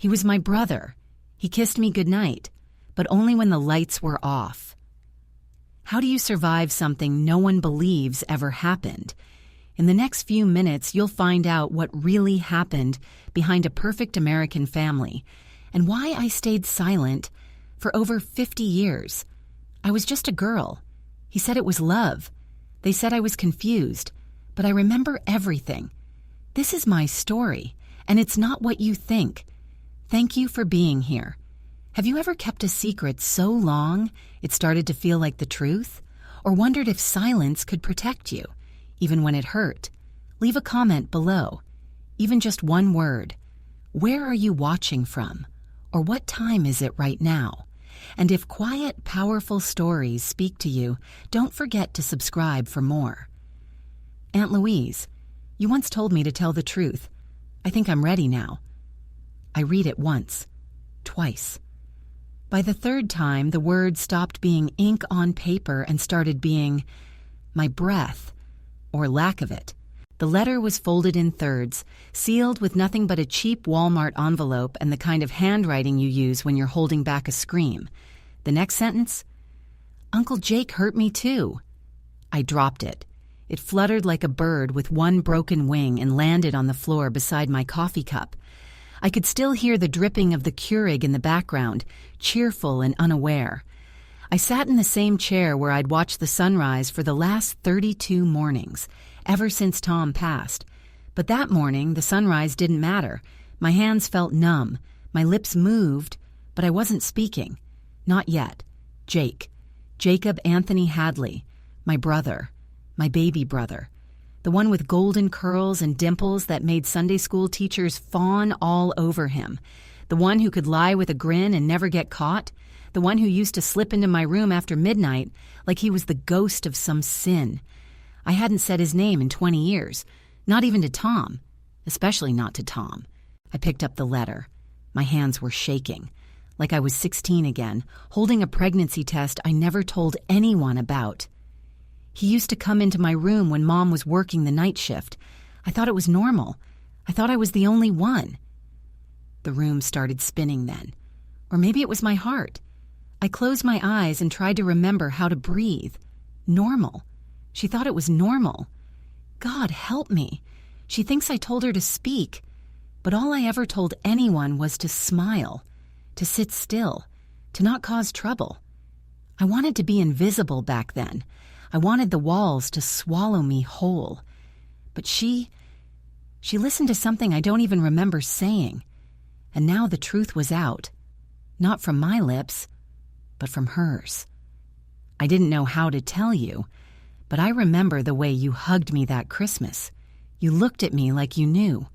He was my brother. He kissed me goodnight, but only when the lights were off. How do you survive something no one believes ever happened? In the next few minutes, you'll find out what really happened behind a perfect American family and why I stayed silent for over 50 years. I was just a girl. He said it was love. They said I was confused, but I remember everything. This is my story, and it's not what you think. Thank you for being here. Have you ever kept a secret so long it started to feel like the truth? Or wondered if silence could protect you, even when it hurt? Leave a comment below. Even just one word. Where are you watching from? Or what time is it right now? And if quiet, powerful stories speak to you, don't forget to subscribe for more. Aunt Louise, you once told me to tell the truth. I think I'm ready now. I read it once, twice. By the third time, the words stopped being ink on paper and started being my breath, or lack of it. The letter was folded in thirds, sealed with nothing but a cheap Walmart envelope and the kind of handwriting you use when you're holding back a scream. The next sentence, Uncle Jake hurt me too. I dropped it. It fluttered like a bird with one broken wing and landed on the floor beside my coffee cup. I could still hear the dripping of the Keurig in the background, cheerful and unaware. I sat in the same chair where I'd watched the sunrise for the last 32 mornings, ever since Tom passed. But that morning, the sunrise didn't matter. My hands felt numb. My lips moved, but I wasn't speaking. Not yet. Jacob Anthony Hadley, my brother, my baby brother. The one with golden curls and dimples that made Sunday school teachers fawn all over him. The one who could lie with a grin and never get caught. The one who used to slip into my room after midnight like he was the ghost of some sin. I hadn't said his name in 20 years, not even to Tom, especially not to Tom. I picked up the letter. My hands were shaking, like I was 16 again, holding a pregnancy test I never told anyone about. He used to come into my room when Mom was working the night shift. I thought it was normal. I thought I was the only one. The room started spinning then. Or maybe it was my heart. I closed my eyes and tried to remember how to breathe. Normal. She thought it was normal. God help me. She thinks I told her to speak. But all I ever told anyone was to smile, to sit still, to not cause trouble. I wanted to be invisible back then. I wanted the walls to swallow me whole. But she listened to something I don't even remember saying. And now the truth was out. Not from my lips, but from hers. I didn't know how to tell you, but I remember the way you hugged me that Christmas. You looked at me like you knew,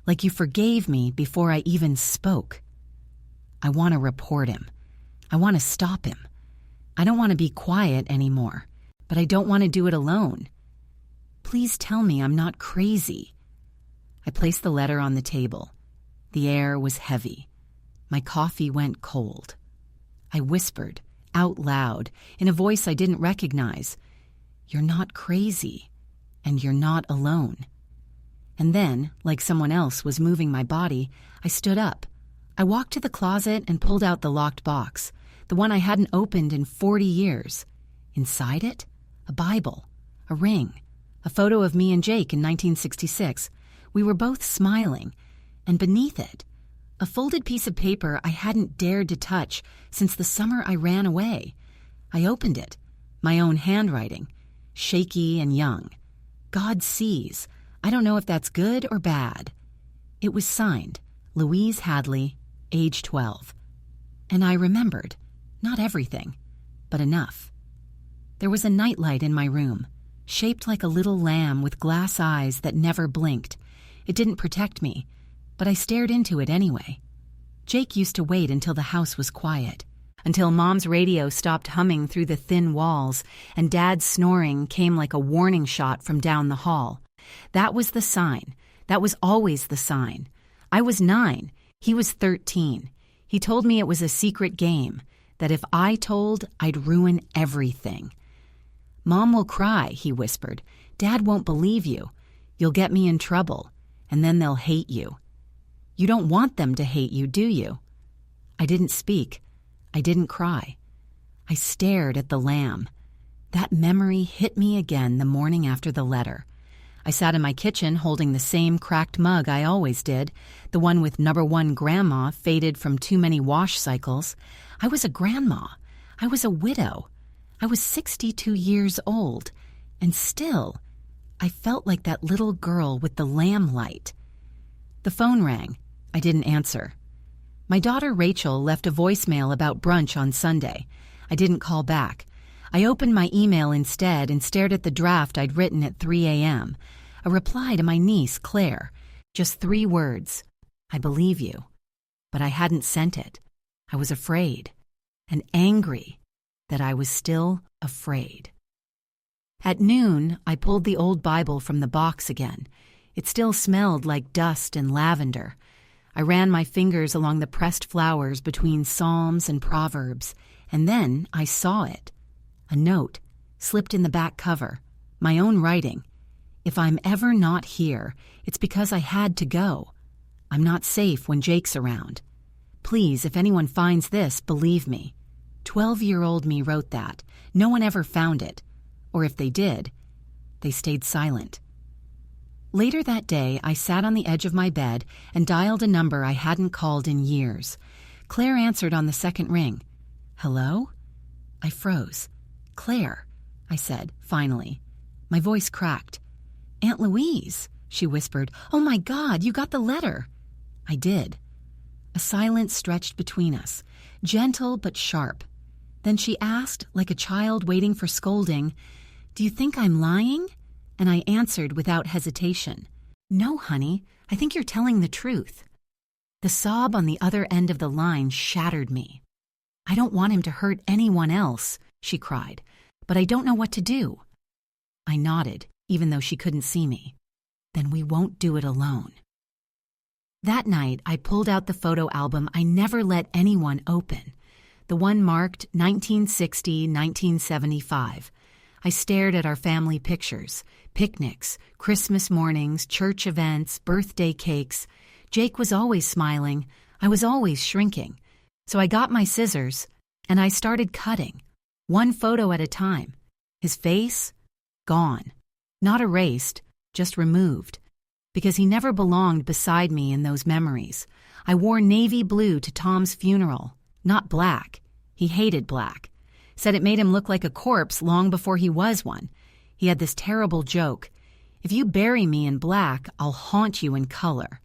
like you forgave me before I even spoke. I want to report him. I want to stop him. I don't want to be quiet anymore, but I don't want to do it alone. Please tell me I'm not crazy. I placed the letter on the table. The air was heavy. My coffee went cold. I whispered, out loud, in a voice I didn't recognize, "You're not crazy, and you're not alone." And then, like someone else was moving my body, I stood up. I walked to the closet and pulled out the locked box, the one I hadn't opened in 40 years. Inside it, a Bible, a ring, a photo of me and Jake in 1966. We were both smiling, and beneath it, a folded piece of paper I hadn't dared to touch since the summer I ran away. I opened it, my own handwriting, shaky and young. God sees. I don't know if that's good or bad. It was signed, Louise Hadley, age 12. And I remembered, not everything, but enough. There was a nightlight in my room, shaped like a little lamb with glass eyes that never blinked. It didn't protect me, but I stared into it anyway. Jake used to wait until the house was quiet, until Mom's radio stopped humming through the thin walls and Dad's snoring came like a warning shot from down the hall. That was the sign. That was always the sign. I was 9. He was 13. He told me it was a secret game, that if I told, I'd ruin everything. "Mom will cry," he whispered. "Dad won't believe you. You'll get me in trouble, and then they'll hate you." You don't want them to hate you, do you? I didn't speak. I didn't cry. I stared at the lamb. That memory hit me again the morning after the letter. I sat in my kitchen holding the same cracked mug I always did, the one with number 1 grandma faded from too many wash cycles. I was a grandma. I was a widow. I was 62 years old. And still, I felt like that little girl with the lamb light. The phone rang. I didn't answer. My daughter Rachel left a voicemail about brunch on Sunday. I didn't call back. I opened my email instead and stared at the draft I'd written at 3 a.m., a reply to my niece, Claire. Just 3 words. I believe you. But I hadn't sent it. I was afraid, and angry that I was still afraid. At noon, I pulled the old Bible from the box again. It still smelled like dust and lavender. I ran my fingers along the pressed flowers between Psalms and Proverbs, and then I saw it. A note, slipped in the back cover, my own writing. If I'm ever not here, it's because I had to go. I'm not safe when Jake's around. Please, if anyone finds this, believe me. 12-year-old me wrote that. No one ever found it. Or if they did, they stayed silent. Later that day, I sat on the edge of my bed and dialed a number I hadn't called in years. Claire answered on the second ring. Hello? I froze. Claire, I said, finally. My voice cracked. Aunt Louise, she whispered. Oh my God, you got the letter. I did. A silence stretched between us, gentle but sharp. Then she asked, like a child waiting for scolding, Do you think I'm lying? And I answered without hesitation. No, honey, I think you're telling the truth. The sob on the other end of the line shattered me. I don't want him to hurt anyone else, she cried, but I don't know what to do. I nodded, even though she couldn't see me. Then we won't do it alone. That night, I pulled out the photo album I never let anyone open, the one marked 1960-1975. I stared at our family pictures, picnics, Christmas mornings, church events, birthday cakes. Jake was always smiling. I was always shrinking. So I got my scissors, and I started cutting, one photo at a time. His face? Gone. Not erased, just removed. Because he never belonged beside me in those memories. I wore navy blue to Tom's funeral, not black. He hated black. Said it made him look like a corpse long before he was one. He had this terrible joke. If you bury me in black, I'll haunt you in color.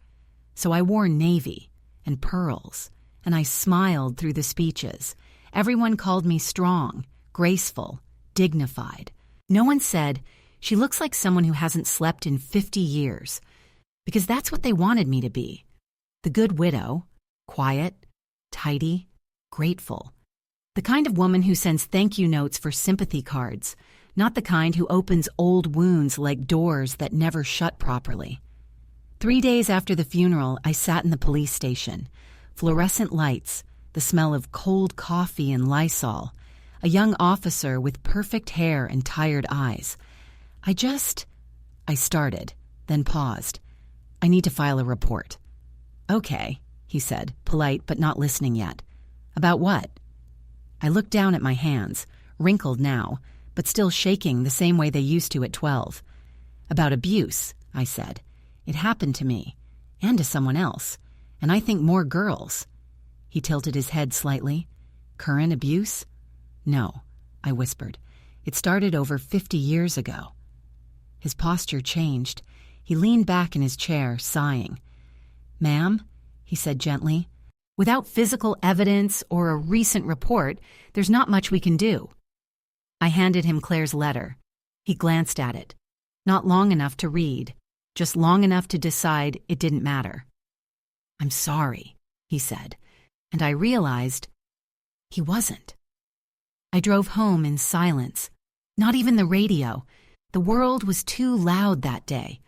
So I wore navy and pearls, and I smiled through the speeches. Everyone called me strong, graceful, dignified. No one said, she looks like someone who hasn't slept in 50 years. Because that's what they wanted me to be. The good widow, quiet, tidy, grateful. The kind of woman who sends thank you notes for sympathy cards, not the kind who opens old wounds like doors that never shut properly. 3 days after the funeral, I sat in the police station. Fluorescent lights, the smell of cold coffee and Lysol, a young officer with perfect hair and tired eyes. I started, then paused. I need to file a report. Okay, he said, polite but not listening yet. About what? I looked down at my hands, wrinkled now, but still shaking the same way they used to at 12. About abuse, I said. It happened to me, and to someone else, and I think more girls. He tilted his head slightly. Current abuse? No, I whispered. It started over 50 years ago. His posture changed. He leaned back in his chair, sighing. Ma'am, he said gently, without physical evidence or a recent report, there's not much we can do. I handed him Claire's letter. He glanced at it. Not long enough to read, just long enough to decide it didn't matter. I'm sorry, he said, and I realized he wasn't. I drove home in silence. Not even the radio. The world was too loud that day.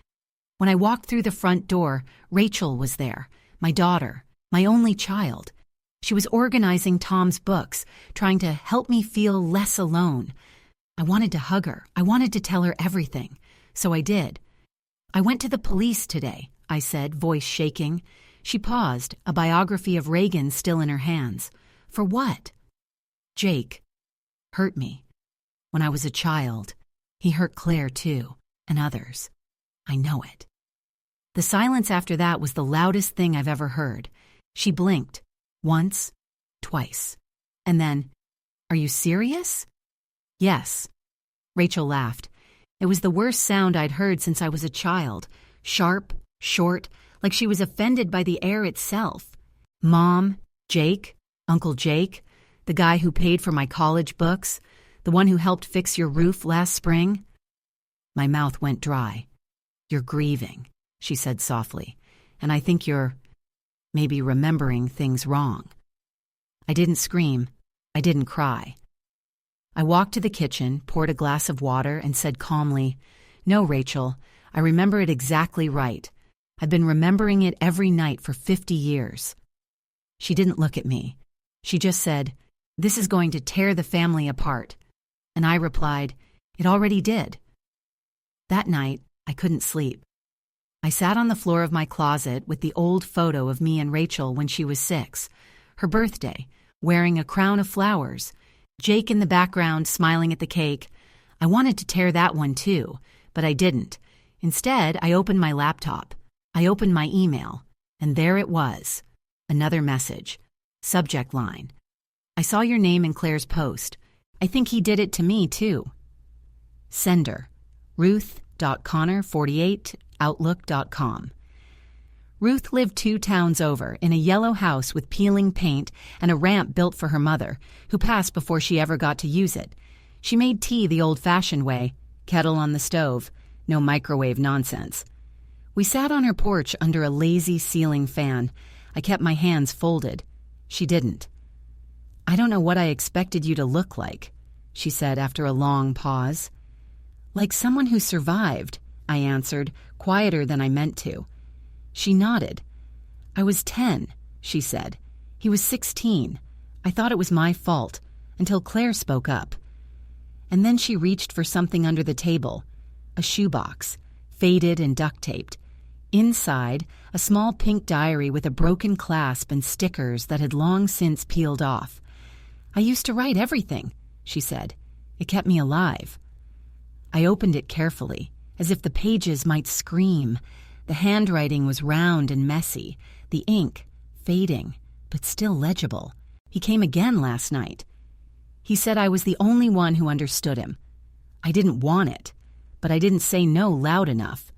When I walked through the front door, Rachel was there, my daughter, my only child. She was organizing Tom's books, trying to help me feel less alone. I wanted to hug her. I wanted to tell her everything. So I did. I went to the police today, I said, voice shaking. She paused, a biography of Reagan still in her hands. For what? Jake hurt me. When I was a child, he hurt Claire too, and others. I know it. The silence after that was the loudest thing I've ever heard. She blinked. Once, twice. And then, "Are you serious?" "Yes." Rachel laughed. It was the worst sound I'd heard since I was a child. Sharp, short, like she was offended by the air itself. Mom, Jake, Uncle Jake, the guy who paid for my college books, the one who helped fix your roof last spring. My mouth went dry. "You're grieving," she said softly, "and I think you're maybe remembering things wrong." I didn't scream. I didn't cry. I walked to the kitchen, poured a glass of water, and said calmly, "No, Rachel, I remember it exactly right. I've been remembering it every night for 50 years. She didn't look at me. She just said, "This is going to tear the family apart." And I replied, "It already did." That night, I couldn't sleep. I sat on the floor of my closet with the old photo of me and Rachel when she was 6, her birthday, wearing a crown of flowers, Jake in the background smiling at the cake. I wanted to tear that one too, but I didn't. Instead, I opened my laptop. I opened my email, and there it was. Another message. Subject line. "I saw your name in Claire's post. I think he did it to me too." Sender. Ruth.connor48outlook.com. Ruth lived 2 towns over in a yellow house with peeling paint and a ramp built for her mother, who passed before she ever got to use it. She made tea the old-fashioned way, kettle on the stove, no microwave nonsense. We sat on her porch under a lazy ceiling fan. I kept my hands folded. She didn't. "I don't know what I expected you to look like," she said after a long pause. "Like someone who survived," I answered, quieter than I meant to. She nodded. "I was 10, she said. He was 16. I thought it was my fault, until Claire spoke up." And then she reached for something under the table, a shoebox, faded and duct-taped. Inside, a small pink diary with a broken clasp and stickers that had long since peeled off. "I used to write everything," she said. "It kept me alive." I opened it carefully, as if the pages might scream. The handwriting was round and messy, the ink fading, but still legible. He came again last night. He said I was the only one who understood him. I didn't want it, but I didn't say no loud enough.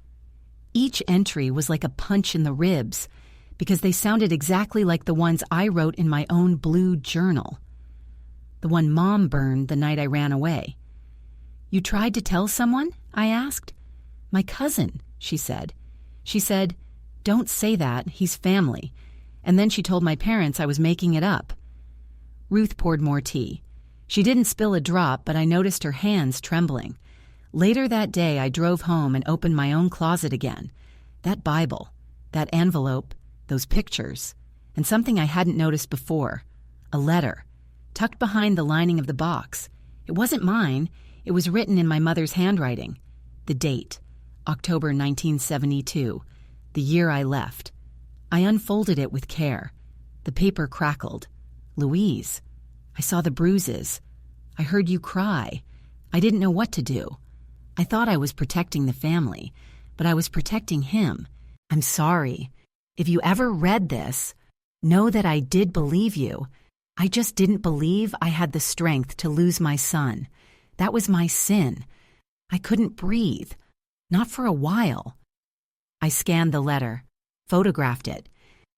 Each entry was like a punch in the ribs, because they sounded exactly like the ones I wrote in my own blue journal. The one Mom burned the night I ran away. "You tried to tell someone?" I asked. "My cousin," she said. She said, "Don't say that, he's family." And then she told my parents I was making it up. Ruth poured more tea. She didn't spill a drop, but I noticed her hands trembling. Later that day, I drove home and opened my own closet again. That Bible, that envelope, those pictures, and something I hadn't noticed before, a letter, tucked behind the lining of the box. It wasn't mine. It was written in my mother's handwriting. The date, October 1972, the year I left. I unfolded it with care. The paper crackled. "Louise, I saw the bruises. I heard you cry. I didn't know what to do. I thought I was protecting the family, but I was protecting him. I'm sorry. If you ever read this, know that I did believe you. I just didn't believe I had the strength to lose my son. That was my sin. I couldn't breathe. Not for a while." I scanned the letter, photographed it.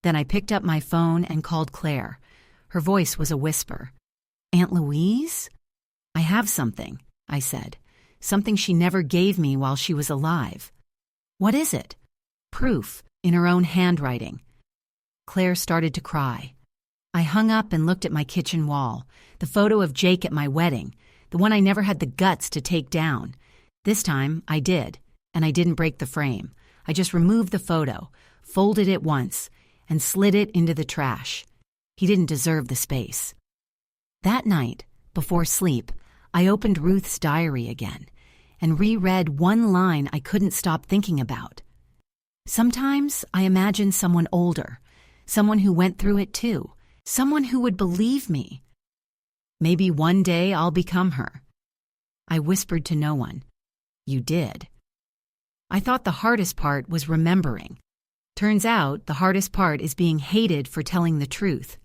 Then I picked up my phone and called Claire. Her voice was a whisper. "Aunt Louise?" "I have something," I said. "Something she never gave me while she was alive." "What is it?" "Proof, in her own handwriting." Claire started to cry. I hung up and looked at my kitchen wall, the photo of Jake at my wedding, the one I never had the guts to take down. This time, I did, and I didn't break the frame. I just removed the photo, folded it once, and slid it into the trash. He didn't deserve the space. That night, before sleep, I opened Ruth's diary again and reread one line I couldn't stop thinking about. "Sometimes I imagine someone older, someone who went through it too, someone who would believe me. Maybe one day I'll become her. I whispered to no one. You did. I thought the hardest part was remembering. Turns out the hardest part is being hated for telling the truth.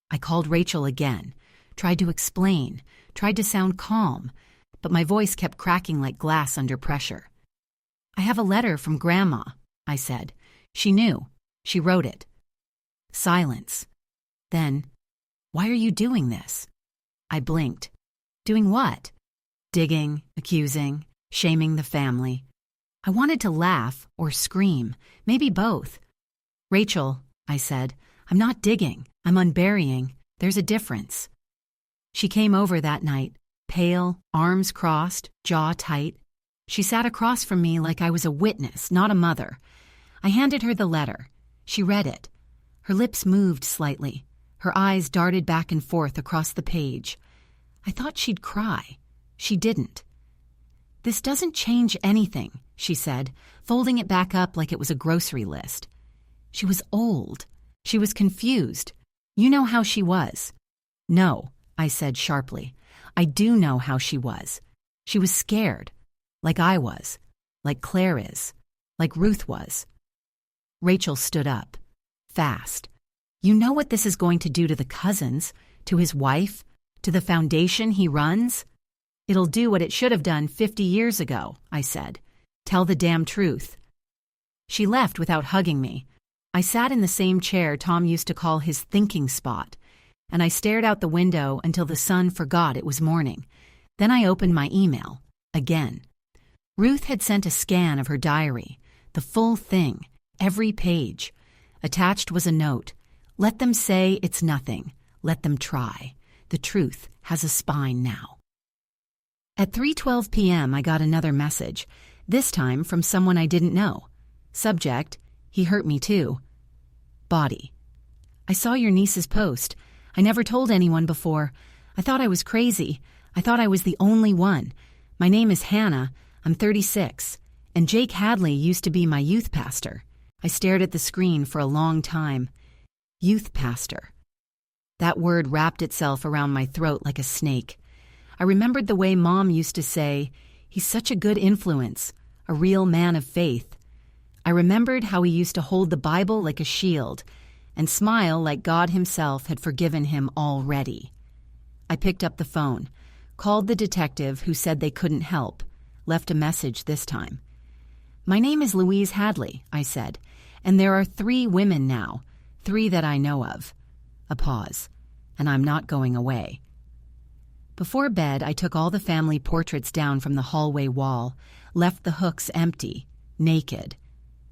I called Rachel again, tried to explain, tried to sound calm, but my voice kept cracking like glass under pressure. I have a letter from Grandma, I said. She knew. She wrote it. Silence. Then, why are you doing this? I blinked. Doing what? Digging, accusing, shaming the family. I wanted to laugh or scream, maybe both. Rachel, I said, I'm not digging, I'm unburying. There's a difference. She came over that night, pale, arms crossed, jaw tight. She sat across from me like I was a witness, not a mother. I handed her the letter. She read it. Her lips moved slightly. Her eyes darted back and forth across the page. I thought she'd cry. She didn't. This doesn't change anything, she said, folding it back up like it was a grocery list. She was old. She was confused. You know how she was. No, I said sharply. I do know how she was. She was scared, like I was, like Claire is, like Ruth was. Rachel stood up, fast. You know what this is going to do to the cousins, to his wife, to the foundation he runs? It'll do what it should have done 50 years ago, I said. Tell the damn truth. She left without hugging me. I sat in the same chair Tom used to call his thinking spot, and I stared out the window until the sun forgot it was morning. Then I opened my email, again. Ruth had sent a scan of her diary, the full thing, every page. Attached was a note. Let them say it's nothing. Let them try. The truth has a spine now. At 3:12 p.m., I got another message, this time from someone I didn't know. Subject, he hurt me too. Body. I saw your niece's post. I never told anyone before. I thought I was crazy. I thought I was the only one. My name is Hannah. I'm 36. And Jake Hadley used to be my youth pastor. I stared at the screen for a long time. Youth pastor. That word wrapped itself around my throat like a snake. I remembered the way Mom used to say, he's such a good influence, a real man of faith. I remembered how he used to hold the Bible like a shield and smile like God himself had forgiven him already. I picked up the phone, called the detective who said they couldn't help, left a message this time. My name is Louise Hadley, I said, and there are 3 women now, 3 that I know of. A pause, and I'm not going away. Before bed, I took all the family portraits down from the hallway wall, left the hooks empty, naked.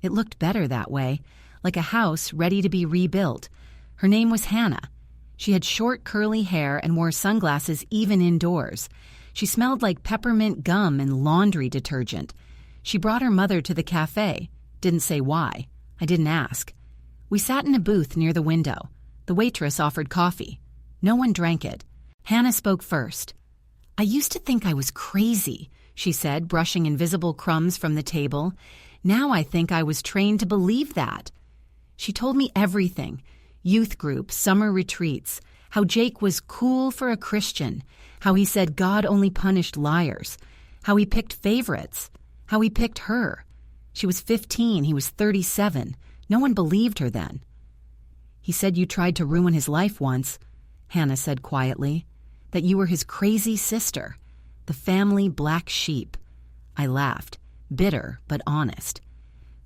It looked better that way, like a house ready to be rebuilt. Her name was Hannah. She had short curly hair and wore sunglasses even indoors. She smelled like peppermint gum and laundry detergent. She brought her mother to the cafe. Didn't say why. I didn't ask. We sat in a booth near the window. The waitress offered coffee. No one drank it. Hannah spoke first. I used to think I was crazy, she said, brushing invisible crumbs from the table. Now I think I was trained to believe that. She told me everything. Youth group, summer retreats, how Jake was cool for a Christian, how he said God only punished liars, how he picked favorites, how he picked her. She was 15, he was 37. No one believed her then. He said you tried to ruin his life once, Hannah said quietly, that you were his crazy sister, the family black sheep. I laughed, bitter but honest.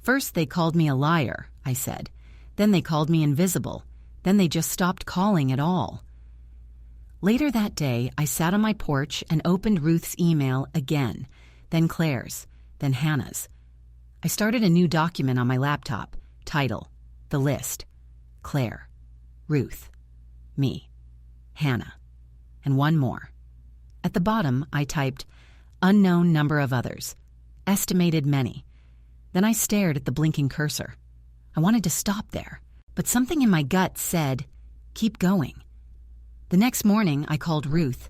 First they called me a liar, I said. Then they called me invisible. Then they just stopped calling at all. Later that day, I sat on my porch and opened Ruth's email again, then Claire's, then Hannah's. I started a new document on my laptop. Title, the list, Claire, Ruth, me, Hannah, and one more. At the bottom, I typed, unknown number of others, estimated many. Then I stared at the blinking cursor. I wanted to stop there, but something in my gut said, keep going. The next morning, I called Ruth.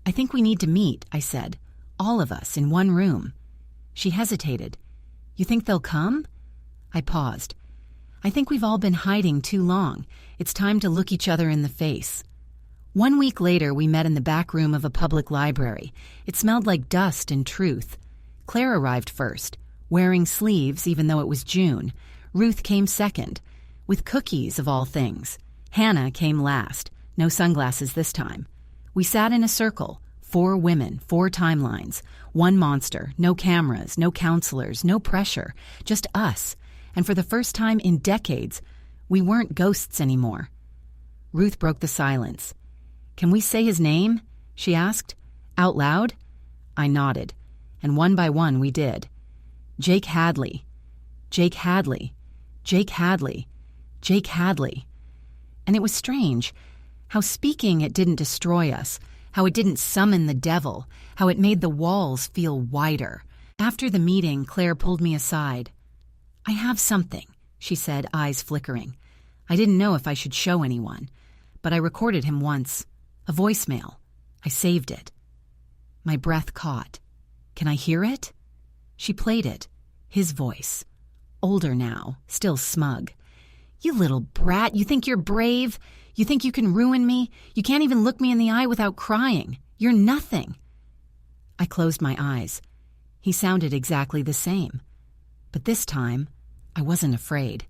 I think we need to meet, I said, all of us in one room. She hesitated. You think they'll come? I paused. I think we've all been hiding too long. It's time to look each other in the face. 1 week later, we met in the back room of a public library. It smelled like dust and truth. Claire arrived first, wearing sleeves even though it was June. Ruth came second, with cookies of all things. Hannah came last, no sunglasses this time. We sat in a circle, 4 women, 4 timelines, 1 monster, no cameras, no counselors, no pressure, just us. And for the first time in decades, we weren't ghosts anymore. Ruth broke the silence. "Can we say his name?" she asked. "Out loud?" I nodded, and one by one we did. Jake Hadley. Jake Hadley. Jake Hadley. Jake Hadley. And it was strange how speaking it didn't destroy us, how it didn't summon the devil, how it made the walls feel wider. After the meeting, Claire pulled me aside. "I have something," she said, eyes flickering. I didn't know if I should show anyone, but I recorded him once. A voicemail. I saved it. My breath caught. "Can I hear it?" She played it. His voice. Older now, still smug. "You little brat, you think you're brave? You think you can ruin me? You can't even look me in the eye without crying. You're nothing." I closed my eyes. He sounded exactly the same. But this time, I wasn't afraid.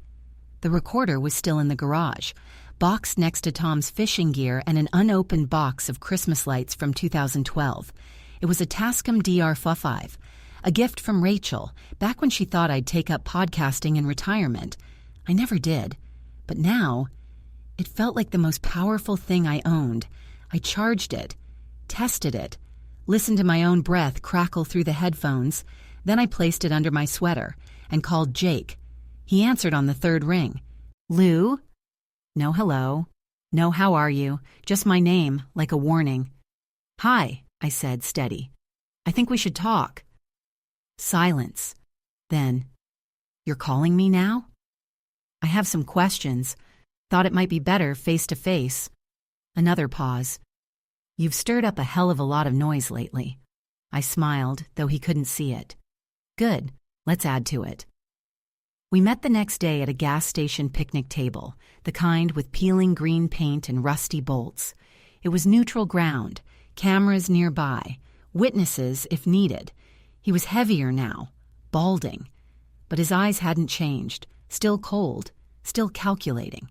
The recorder was still in the garage, boxed next to Tom's fishing gear and an unopened box of Christmas lights from 2012. It was a Tascam DR45, a gift from Rachel, back when she thought I'd take up podcasting in retirement. I never did. But now, it felt like the most powerful thing I owned. I charged it, tested it, listened to my own breath crackle through the headphones. Then I placed it under my sweater and called Jake. He answered on the 3rd ring. "Lou?" No hello. No how are you. Just my name, like a warning. "Hi," I said, steady. "I think we should talk." Silence. Then, "You're calling me now?" "I have some questions. Thought it might be better face to face." Another pause. "You've stirred up a hell of a lot of noise lately." I smiled, though he couldn't see it. "Good. Let's add to it." We met the next day at a gas station picnic table, the kind with peeling green paint and rusty bolts. It was neutral ground, cameras nearby, witnesses if needed. He was heavier now, balding. But his eyes hadn't changed, still cold, still calculating.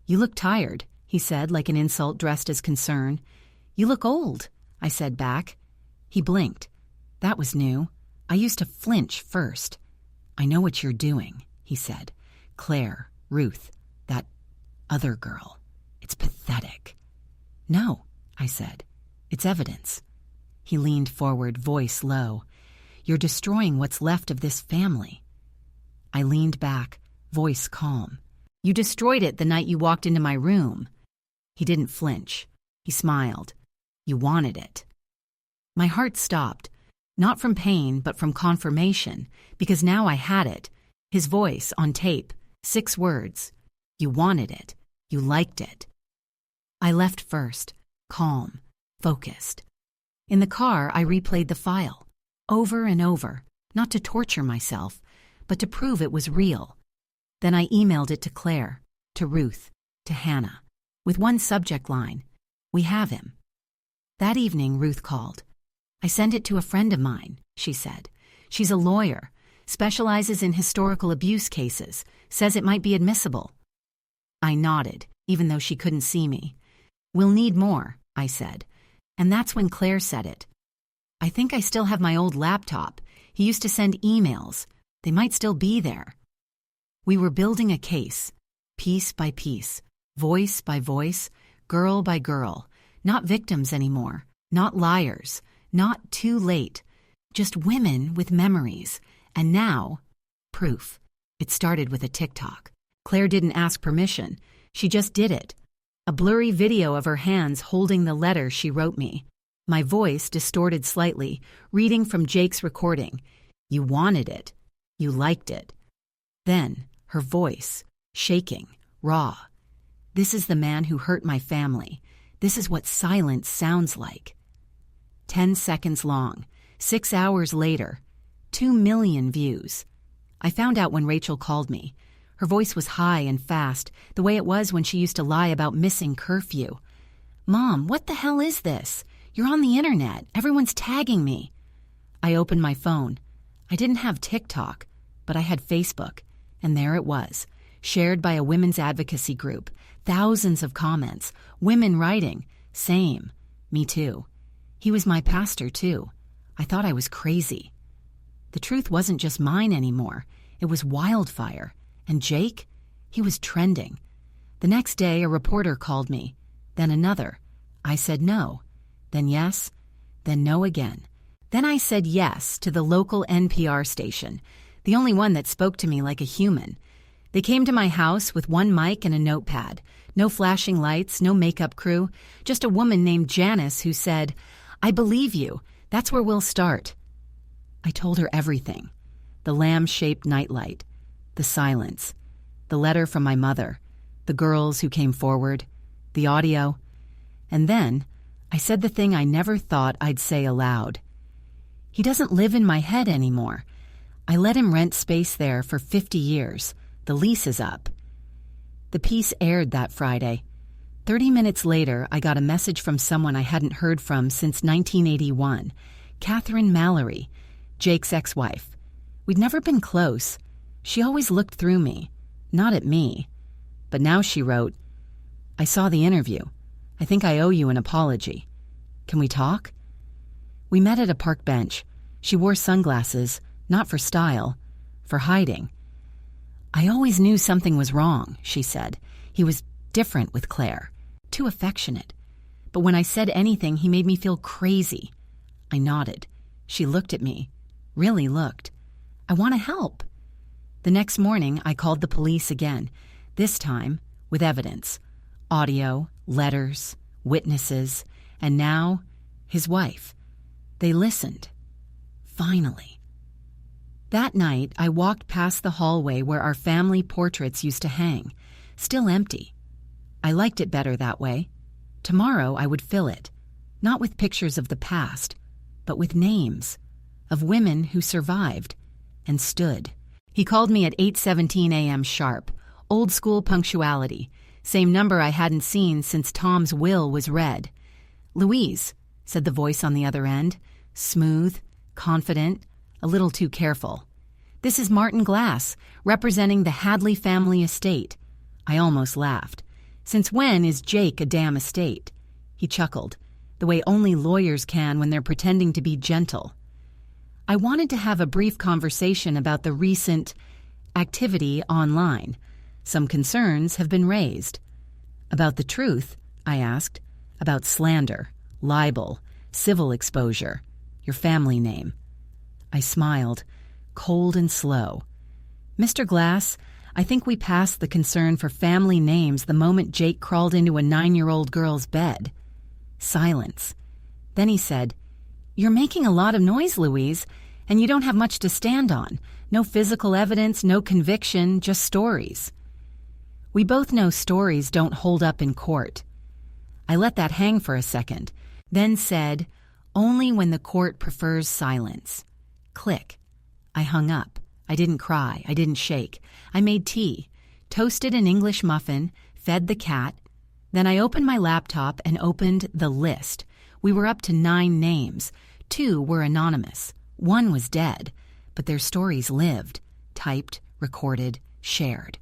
"You look tired," he said, like an insult dressed as concern. "You look old," I said back. He blinked. That was new. I used to flinch first. "I know what you're doing," he said. "Claire, Ruth, that other girl. It's pathetic." "No," I said. "It's evidence." He leaned forward, voice low. "You're destroying what's left of this family." I leaned back, voice calm. "You destroyed it the night you walked into my room." He didn't flinch. He smiled. "You wanted it." My heart stopped. Not from pain, but from confirmation, because now I had it. His voice on tape, 6 words. You wanted it. You liked it. I left first, calm, focused. In the car, I replayed the file, over and over, not to torture myself, but to prove it was real. Then I emailed it to Claire, to Ruth, to Hannah, with one subject line, "We have him." That evening, Ruth called. "I sent it to a friend of mine," she said. "She's a lawyer, specializes in historical abuse cases, says it might be admissible." I nodded, even though she couldn't see me. "We'll need more," I said. And that's when Claire said it. "I think I still have my old laptop. He used to send emails. They might still be there." We were building a case, piece by piece, voice by voice, girl by girl, not victims anymore, not liars, not too late, just women with memories. And now, proof. It started with a TikTok. Claire didn't ask permission. She just did it. A blurry video of her hands holding the letter she wrote me. My voice distorted slightly, reading from Jake's recording. "You wanted it. You liked it." Then, her voice, shaking, raw. "This is the man who hurt my family. This is what silence sounds like." 10 seconds long, 6 hours later, 2 million views. I found out when Rachel called me. Her voice was high and fast, the way it was when she used to lie about missing curfew. "Mom, what the hell is this? You're on the internet. Everyone's tagging me." I opened my phone. I didn't have TikTok, but I had Facebook, and there it was, shared by a women's advocacy group, thousands of comments, women writing, "Same, me too." He was my pastor, too. I thought I was crazy. The truth wasn't just mine anymore. It was wildfire. And Jake? He was trending. The next day, a reporter called me. Then another. I said no. Then yes. Then no again. Then I said yes to the local NPR station, the only one that spoke to me like a human. They came to my house with one mic and a notepad. No flashing lights, no makeup crew, just a woman named Janice who said, "I believe you. That's where we'll start." I told her everything. The lamb-shaped nightlight, the silence, the letter from my mother, the girls who came forward, the audio. And then I said the thing I never thought I'd say aloud. He doesn't live in my head anymore. I let him rent space there for 50 years. The lease is up. The piece aired that Friday. 30 minutes later, I got a message from someone I hadn't heard from since 1981, Catherine Mallory, Jake's ex-wife. We'd never been close. She always looked through me, not at me. But now she wrote, "I saw the interview. I think I owe you an apology. Can we talk?" We met at a park bench. She wore sunglasses, not for style, for hiding. "I always knew something was wrong," she said. "He was different with Claire, too affectionate. But when I said anything, he made me feel crazy." I nodded. She looked at me, really looked. "I want to help." The next morning, I called the police again, this time with evidence. Audio, letters, witnesses, and now, his wife. They listened. Finally. That night, I walked past the hallway where our family portraits used to hang, still empty. I liked it better that way. Tomorrow, I would fill it, not with pictures of the past, but with names of women who survived and stood. He called me at 8:17 a.m. sharp, old-school punctuality, same number I hadn't seen since Tom's will was read. "Louise," said the voice on the other end, smooth, confident, a little too careful. "This is Martin Glass, representing the Hadley family estate." I almost laughed. "Since when is Jake a damn estate?" He chuckled, the way only lawyers can when they're pretending to be gentle. I wanted to have a brief conversation about the recent activity online. Some concerns have been raised. About the truth, I asked. About slander, libel, civil exposure, your family name. I smiled, cold and slow. "Mr. Glass, I think we passed the concern for family names the moment Jake crawled into a 9-year-old girl's bed." Silence. Then he said, "You're making a lot of noise, Louise, and you don't have much to stand on. No physical evidence, no conviction, just stories." We both know stories don't hold up in court. I let that hang for a second, then said, "Only when the court prefers silence." Click. I hung up. I didn't cry. I didn't shake. I made tea, toasted an English muffin, fed the cat. Then I opened my laptop and opened the list. We were up to 9 names. 2 were anonymous. 1 was dead, but their stories lived, typed, recorded, shared.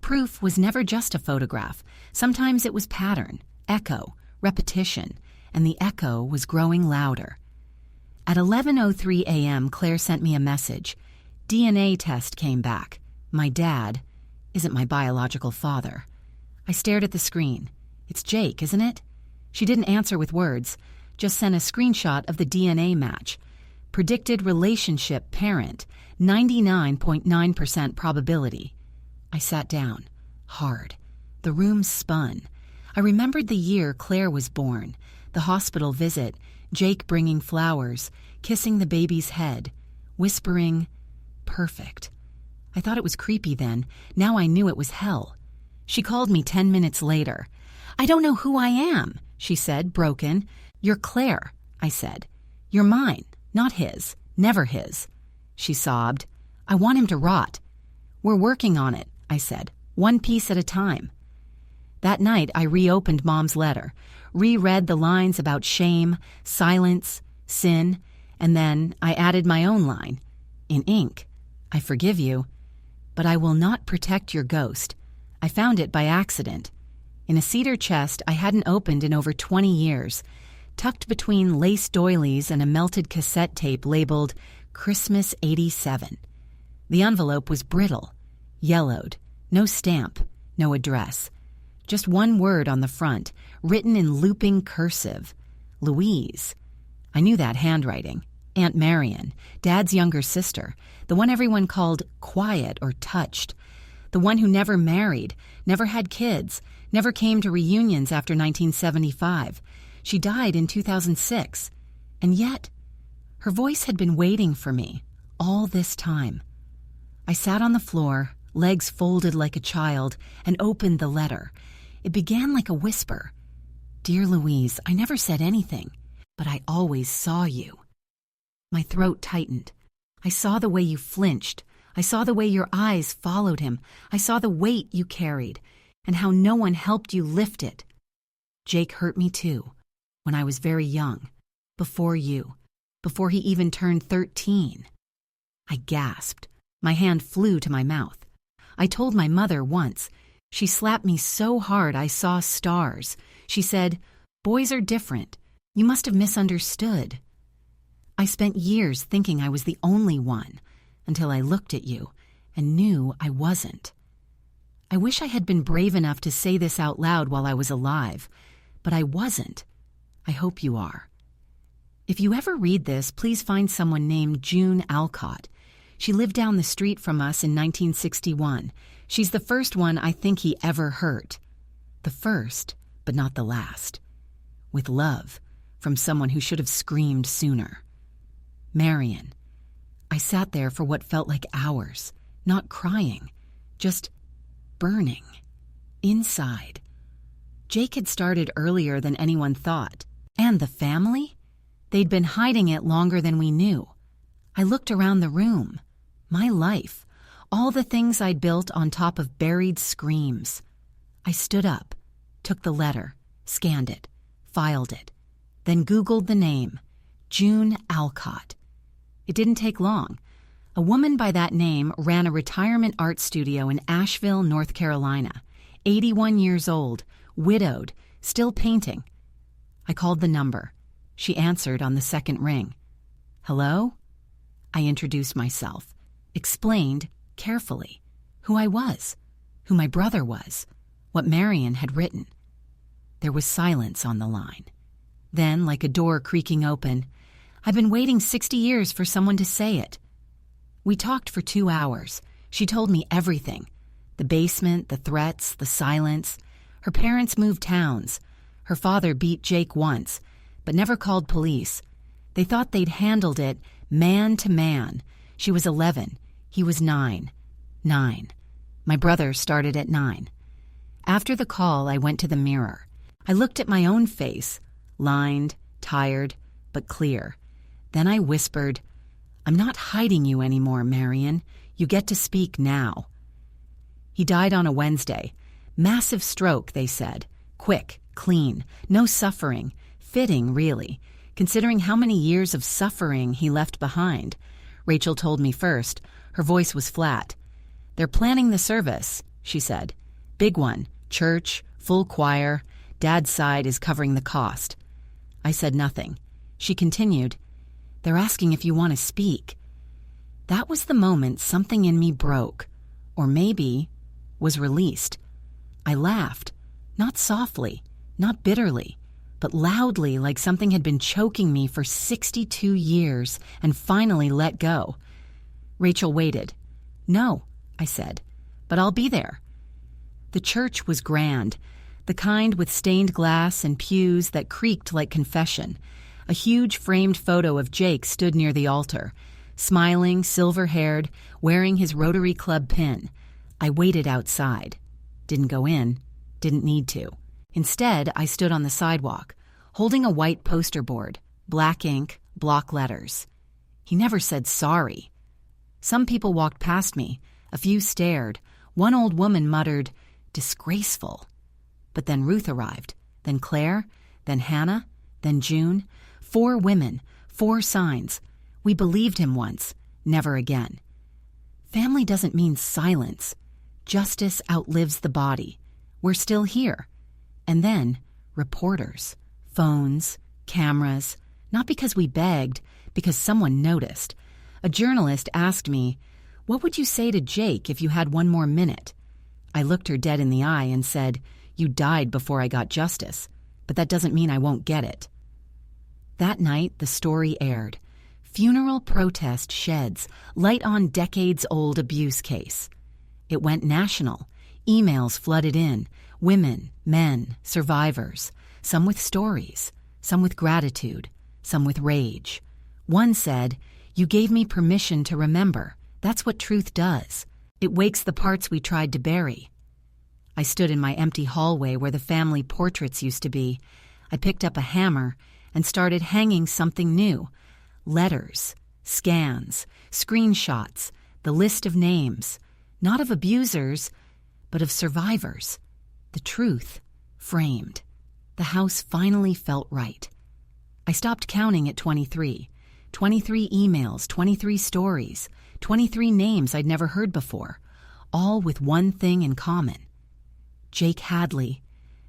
Proof was never just a photograph. Sometimes it was pattern, echo, repetition, and the echo was growing louder. At 11:03 a.m., Claire sent me a message. DNA test came back. My dad isn't my biological father. I stared at the screen. "It's Jake, isn't it?" She didn't answer with words, just sent a screenshot of the DNA match. Predicted relationship parent, 99.9% probability. I sat down, hard. The room spun. I remembered the year Claire was born, the hospital visit, Jake bringing flowers, kissing the baby's head, whispering, "Perfect." I thought it was creepy then. Now I knew it was hell. She called me 10 minutes later. "I don't know who I am," she said, broken. "You're Claire," I said. "You're mine, not his, never his." She sobbed. "I want him to rot." "We're working on it," I said, one piece at a time. That night, I reopened Mom's letter, reread the lines about shame, silence, sin, and then I added my own line. In ink, I forgive you, but I will not protect your ghost. I found it by accident. In a cedar chest I hadn't opened in over 20 years, tucked between lace doilies and a melted cassette tape labeled Christmas '87. The envelope was brittle, yellowed, no stamp, no address. Just one word on the front, written in looping cursive. Louise. I knew that handwriting. Aunt Marion, Dad's younger sister, the one everyone called quiet or touched, the one who never married, never had kids, never came to reunions after 1975. She died in 2006. And yet, her voice had been waiting for me all this time. I sat on the floor, legs folded like a child, and opened the letter. It began like a whisper. Dear Louise, I never said anything, but I always saw you. My throat tightened. I saw the way you flinched. I saw the way your eyes followed him. I saw the weight you carried, and how no one helped you lift it. Jake hurt me too, when I was very young, before you, before he even turned 13. I gasped. My hand flew to my mouth. I told my mother once. She slapped me so hard I saw stars. She said, "Boys are different. You must have misunderstood." I spent years thinking I was the only one, until I looked at you and knew I wasn't. I wish I had been brave enough to say this out loud while I was alive, but I wasn't. I hope you are. If you ever read this, please find someone named June Alcott. She lived down the street from us in 1961. She's the first one I think he ever hurt. The first, but not the last. With love, from someone who should have screamed sooner. Marion. I sat there for what felt like hours, not crying, just burning. Inside. Jake had started earlier than anyone thought. And the family? They'd been hiding it longer than we knew. I looked around the room. My life. All the things I'd built on top of buried screams. I stood up, took the letter, scanned it, filed it, then Googled the name, June Alcott. It didn't take long. A woman by that name ran a retirement art studio in Asheville, North Carolina, 81 years old, widowed, still painting. I called the number. She answered on the second ring. Hello? I introduced myself, explained carefully who I was, who my brother was, what Marion had written. There was silence on the line. Then, like a door creaking open, I've been waiting 60 years for someone to say it. We talked for 2 hours. She told me everything. The basement, the threats, the silence. Her parents moved towns. Her father beat Jake once, but never called police. They thought they'd handled it man to man. She was 11. He was 9. 9. My brother started at 9. After the call, I went to the mirror. I looked at my own face, lined, tired, but clear. Then I whispered, I'm not hiding you anymore, Marion. You get to speak now. He died on a Wednesday. Massive stroke, they said. Quick, clean, no suffering. Fitting, really, considering how many years of suffering he left behind. Rachel told me first. Her voice was flat. They're planning the service, she said. Big one, church, full choir. Dad's side is covering the cost. I said nothing. She continued, They're asking if you want to speak. That was the moment something in me broke, or maybe was released. I laughed, not softly, not bitterly, but loudly, like something had been choking me for 62 years and finally let go. Rachel waited. No, I said, but I'll be there. The church was grand, the kind with stained glass and pews that creaked like confession. A huge framed photo of Jake stood near the altar, smiling, silver-haired, wearing his Rotary Club pin. I waited outside. Didn't go in, didn't need to. Instead, I stood on the sidewalk, holding a white poster board, black ink, block letters. He never said sorry. Some people walked past me. A few stared. One old woman muttered, "Disgraceful." But then Ruth arrived, then Claire, then Hannah, then June. 4 women, 4 signs. We believed him once, never again. Family doesn't mean silence. Justice outlives the body. We're still here. And then, reporters, phones, cameras, not because we begged, because someone noticed. A journalist asked me, "What would you say to Jake if you had one more minute?" I looked her dead in the eye and said, "You died before I got justice, but that doesn't mean I won't get it." That night, the story aired. Funeral protest sheds light on decades-old abuse case. It went national. Emails flooded in. Women, men, survivors. Some with stories. Some with gratitude. Some with rage. One said, "You gave me permission to remember. That's what truth does. It wakes the parts we tried to bury." I stood in my empty hallway where the family portraits used to be. I picked up a hammer and started hanging something new. Letters, scans, screenshots, the list of names, not of abusers, but of survivors. The truth, framed. The house finally felt right. I stopped counting at 23. 23 emails, 23 stories, 23 names I'd never heard before, all with one thing in common. Jake Hadley.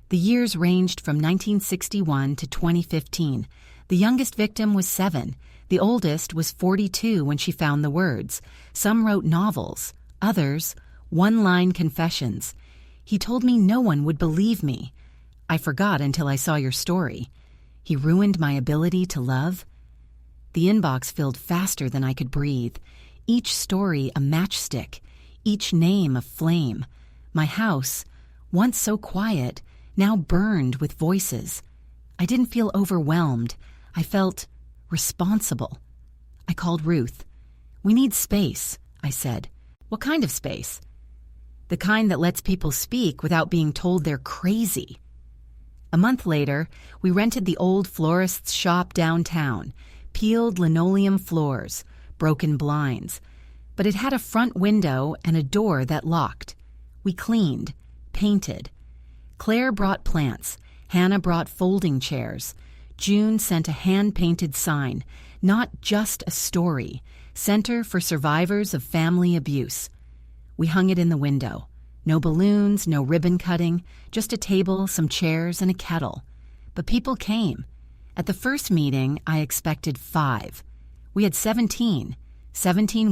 The years ranged from 1961 to 2015. The youngest victim was 7. The oldest was 42 when she found the words. Some wrote novels, others, one-line confessions. He told me no one would believe me. I forgot until I saw your story. He ruined my ability to love. The inbox filled faster than I could breathe. Each story a matchstick, each name a flame. My house, once so quiet, now burned with voices. I didn't feel overwhelmed. I felt responsible. I called Ruth. "We need space," I said. "What kind of space?" "The kind that lets people speak without being told they're crazy." A month later, we rented the old florist's shop downtown, peeled linoleum floors, broken blinds. But it had a front window and a door that locked. We cleaned, painted. Claire brought plants. Hannah brought folding chairs. June sent a hand-painted sign, "Not just a story, Center for Survivors of Family Abuse." We hung it in the window. No balloons, no ribbon cutting, just a table, some chairs, and a kettle. But people came. At the first meeting, I expected 5. We had 17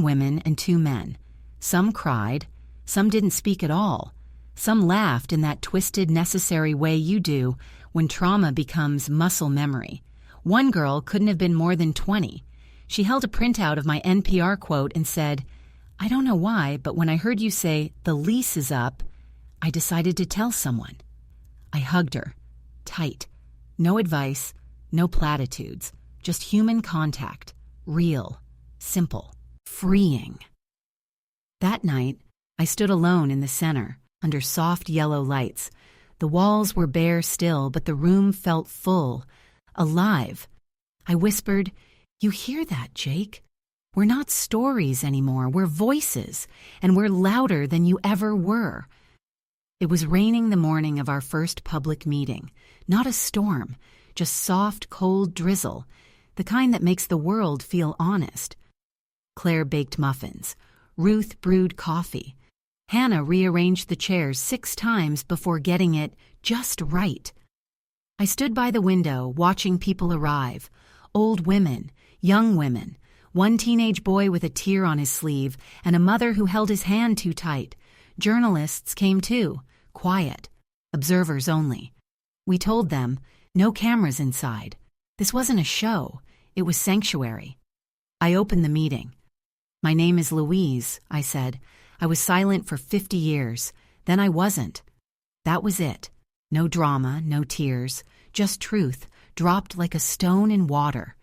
women and 2 men. Some cried. Some didn't speak at all. Some laughed in that twisted, necessary way you do when trauma becomes muscle memory. One girl couldn't have been more than 20. She held a printout of my NPR quote and said, "I don't know why, but when I heard you say, 'the lease is up,' I decided to tell someone." I hugged her, tight. No advice, no platitudes, just human contact, real, simple, freeing. That night, I stood alone in the center, under soft yellow lights. The walls were bare still, but the room felt full, alive. I whispered, "You hear that, Jake? We're not stories anymore, we're voices, and we're louder than you ever were." It was raining the morning of our first public meeting. Not a storm, just soft, cold drizzle, the kind that makes the world feel honest. Claire baked muffins. Ruth brewed coffee. Hannah rearranged the chairs 6 times before getting it just right. I stood by the window, watching people arrive. Old women, young women, one teenage boy with a tear on his sleeve, and a mother who held his hand too tight. Journalists came too, quiet, observers only. We told them, no cameras inside. This wasn't a show, it was sanctuary. I opened the meeting. "My name is Louise," I said. "I was silent for 50 years. Then I wasn't." That was it. No drama, no tears, just truth, dropped like a stone in water.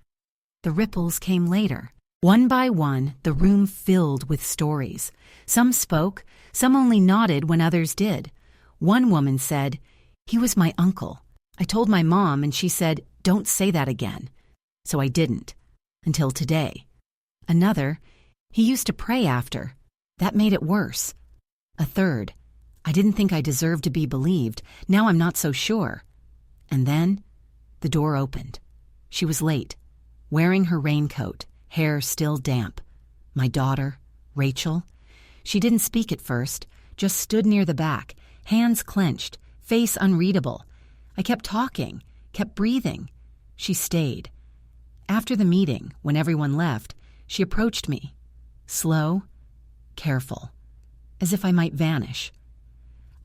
The ripples came later. One by one, the room filled with stories. Some spoke, some only nodded when others did. One woman said, "He was my uncle. I told my mom and she said, 'Don't say that again.' So I didn't. Until today." Another, "He used to pray after. That made it worse." A third, I didn't think I deserved to be believed. Now I'm not so sure. And then the door opened. She was late, wearing her raincoat, hair still damp. My daughter, Rachel. She didn't speak at first, just stood near the back, hands clenched, face unreadable. I kept talking, kept breathing. She stayed. After the meeting, when everyone left, she approached me, slow, careful, as if I might vanish.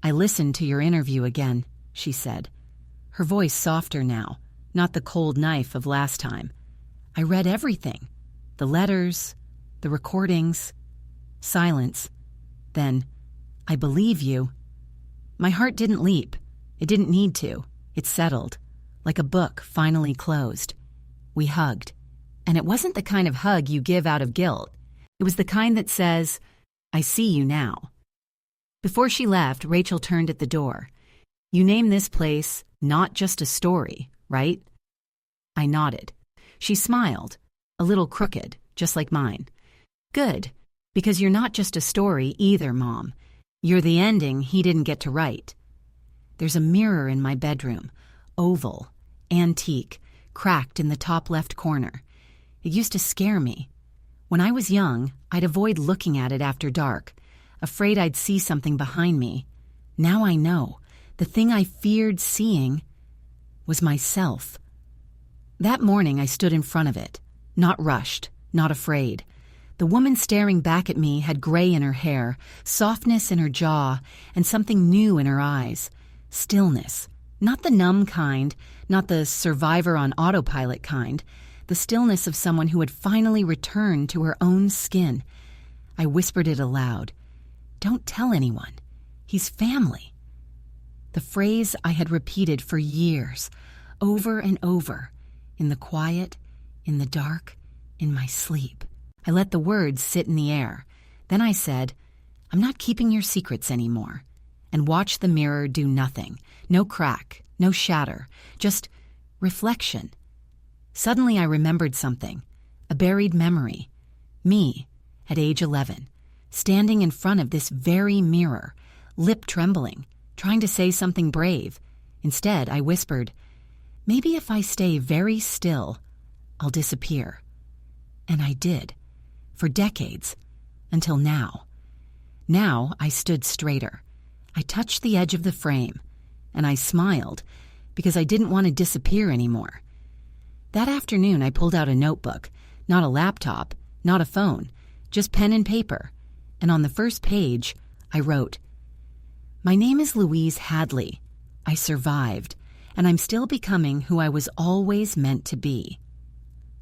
I listened to your interview again, she said, her voice softer now, not the cold knife of last time. I read everything, the letters, the recordings. Silence. Then, I believe you. My heart didn't leap. It didn't need to. It settled, like a book finally closed. We hugged. And it wasn't the kind of hug you give out of guilt. It was the kind that says, I see you now. Before she left, Rachel turned at the door. You name this place Not Just a Story, right? I nodded. She smiled, a little crooked, just like mine. Good, because you're not just a story either, Mom. You're the ending he didn't get to write. There's a mirror in my bedroom, oval, antique, cracked in the top left corner. It used to scare me. When I was young, I'd avoid looking at it after dark, afraid I'd see something behind me. Now I know, the thing I feared seeing was myself. That morning I stood in front of it, not rushed, not afraid. The woman staring back at me had gray in her hair, softness in her jaw, and something new in her eyes. Stillness. Not the numb kind, not the survivor on autopilot kind. The stillness of someone who had finally returned to her own skin. I whispered it aloud. Don't tell anyone. He's family. The phrase I had repeated for years, over and over, in the quiet, in the dark, in my sleep. I let the words sit in the air. Then I said, I'm not keeping your secrets anymore. And watched the mirror do nothing. No crack, no shatter, just reflection. Suddenly I remembered something, a buried memory. Me, at age 11, standing in front of this very mirror, lip trembling, trying to say something brave. Instead, I whispered, maybe if I stay very still, I'll disappear. And I did. For decades, until now. Now I stood straighter. I touched the edge of the frame, and I smiled because I didn't want to disappear anymore. That afternoon I pulled out a notebook, not a laptop, not a phone, just pen and paper, and on the first page I wrote, My name is Louise Hadley. I survived, and I'm still becoming who I was always meant to be.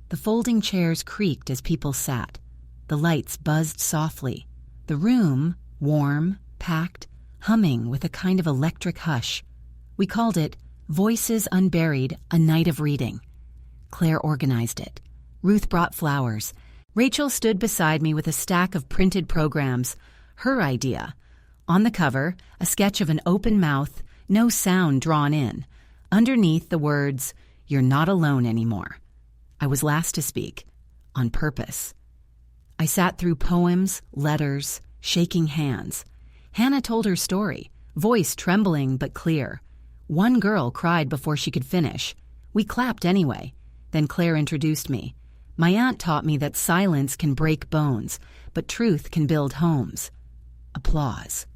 The folding chairs creaked as people sat. The lights buzzed softly. The room, warm, packed, humming with a kind of electric hush. We called it Voices Unburied, a Night of Reading. Claire organized it. Ruth brought flowers. Rachel stood beside me with a stack of printed programs. Her idea. On the cover, a sketch of an open mouth, no sound drawn in. Underneath the words, You're not alone anymore. I was last to speak, on purpose. I sat through poems, letters, shaking hands. Hannah told her story, voice trembling but clear. One girl cried before she could finish. We clapped anyway. Then Claire introduced me. My aunt taught me that silence can break bones, but truth can build homes. Applause.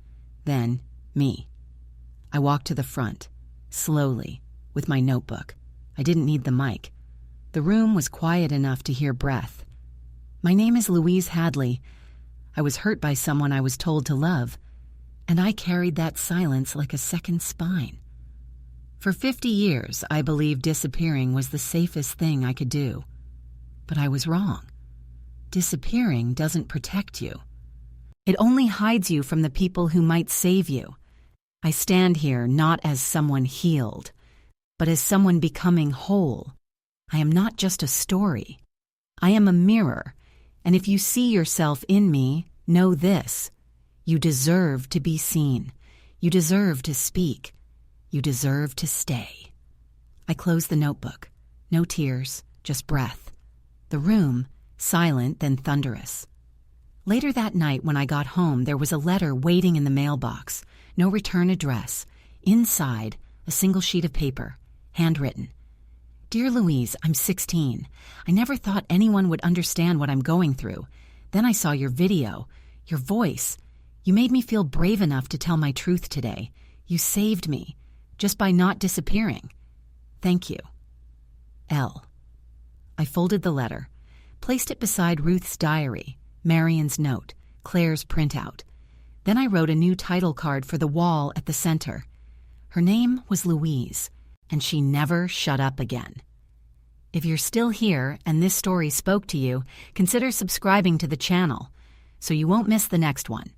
Then, me. I walked to the front, slowly, with my notebook. I didn't need the mic. The room was quiet enough to hear breath. My name is Louise Hadley. I was hurt by someone I was told to love, and I carried that silence like a second spine. For 50 years, I believed disappearing was the safest thing I could do. But I was wrong. Disappearing doesn't protect you. It only hides you from the people who might save you. I stand here not as someone healed, but as someone becoming whole. I am not just a story. I am a mirror, and if you see yourself in me, know this. You deserve to be seen. You deserve to speak. You deserve to stay. I closed the notebook. No tears, just breath. The room, silent then thunderous. Later that night when I got home, there was a letter waiting in the mailbox. No return address. Inside, a single sheet of paper, handwritten. Dear Louise, I'm 16. I never thought anyone would understand what I'm going through. Then I saw your video, your voice. You made me feel brave enough to tell my truth today. You saved me, just by not disappearing. Thank you. L. I folded the letter, placed it beside Ruth's diary, Marion's note, Claire's printout. Then I wrote a new title card for the wall at the center. Her name was Louise, and she never shut up again. If you're still here and this story spoke to you, consider subscribing to the channel so you won't miss the next one.